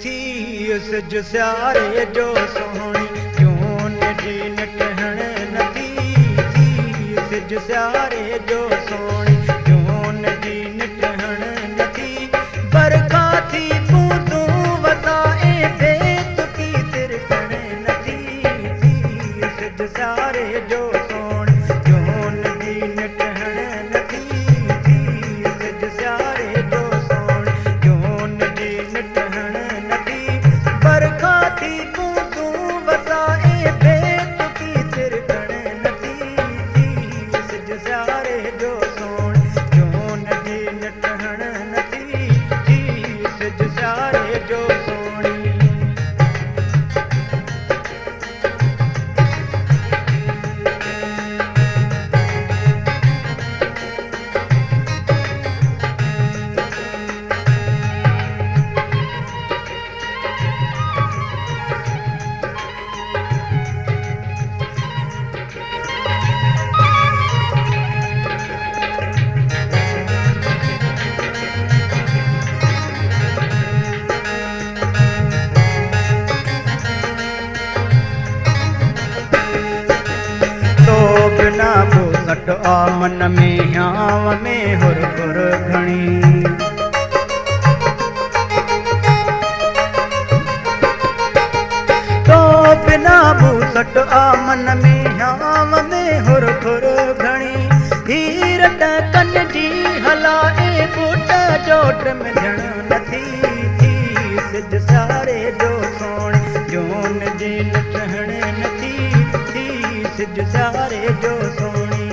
थी सिज सियारे जो सोहणी जून जी निटहण नथी थी सिज सियारे जो सोहणी जून जी निटहण नथी बरखा थी बूंदूं वसाए बेत की तिरकण नथी थी सिज सियारे जो सोहणी जून जी निटहण नथी थी सिज सियारे जो सोहणी जून जी निटहण बरखा थी बूंदूं वसाए बेत की तिरकण नथी थी सिज सियारे जो सोहणी जून जी निटहण नथी थी सिज सियारे जो सोहणी बिना बोसट आ मन में ह्याव में हुर खुर घणी तो बिना बोसट आ मन में ह्याव में हुर खुर घणी हीर कन जी हलाए बूट जोट में झण नथी थी सिज सियारे जो सोहणी जून जी निटहण नथी सिज सियारे जो सोहणी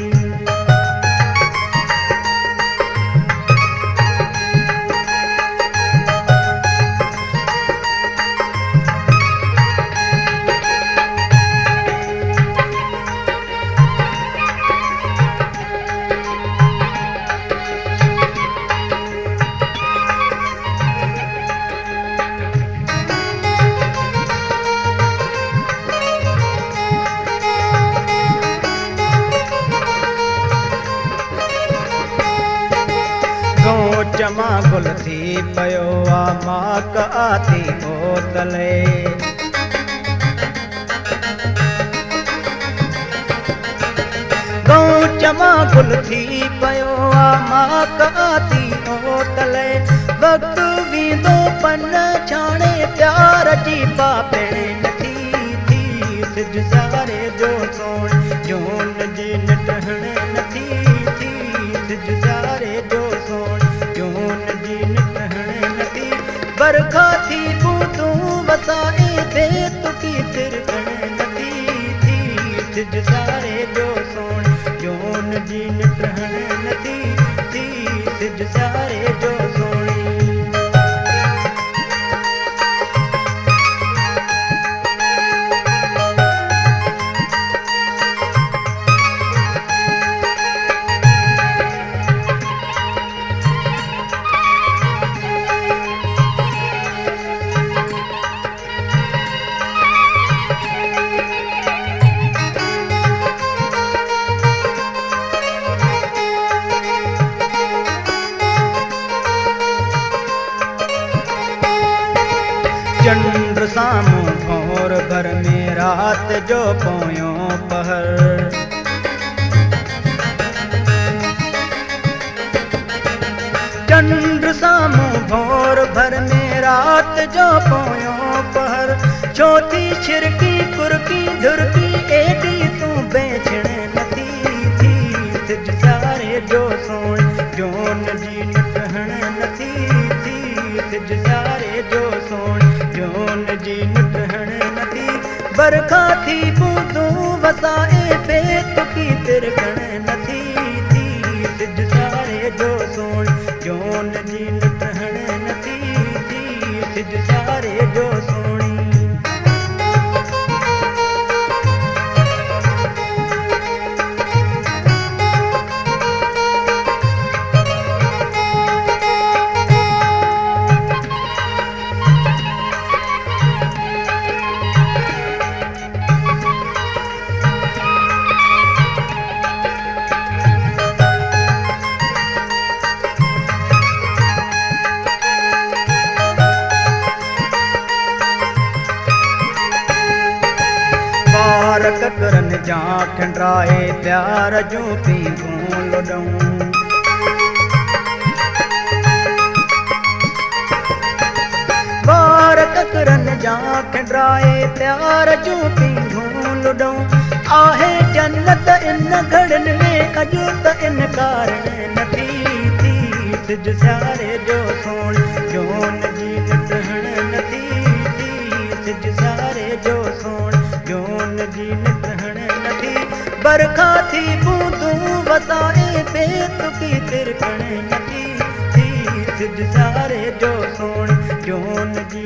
जमा गुल थी पयो आ माक आती बोतले गऊं जमा गुल थी पयो आ माक आती बोतले वक्त वींदो पन छाणे प्यार जी पापे नथी थी सिज सियारे जो सोहणी जून जी निटहण नथी थी सिज सियारे जो सोहणी जून जी निटहण नथी बरखा थी बूंदूं वसाए बेत की तिरकण नथी थी सिज सियारे जो सोहणी जून जी निटहण नथी थी सिज सियारे जो सोहणी चंद्र सामू भौर भर में रात जो पोयो पहर चंद्र सामू भौर भर में रात जो पोयो पहर छोटी छिरकी कुरकी धुरकी एडी तू बेचण नथी थी सिज सियारे जो सोहणी जून जी निटहण नथी थी सिज सियारे जो सोहणी जून जी निटहण नथी बरखा थी बूंदूं वसाए बेत की तिरकण नथी थी सिज सियारे जो सोहणी जून जी निटहण नथी थी सिज सियारे जो सोहणी खंडराए प्यार जूं पींघूं लुॾऊं। बार ककरनि जा खंडराए प्यार जूं पींघूं लुॾऊं। आहे जन्नत इन घड़नि में अॼु त इनकार नथी थी। सिज सियारे जो सोण जोन जी नितहण नथी थी। सिज सियारे जो सोण जोन जी नितहण नथी। बरखा थी बूंदूं वसाए बेतुकी तिरकण नथी थी। सिज सियारे जो सोण जोन जी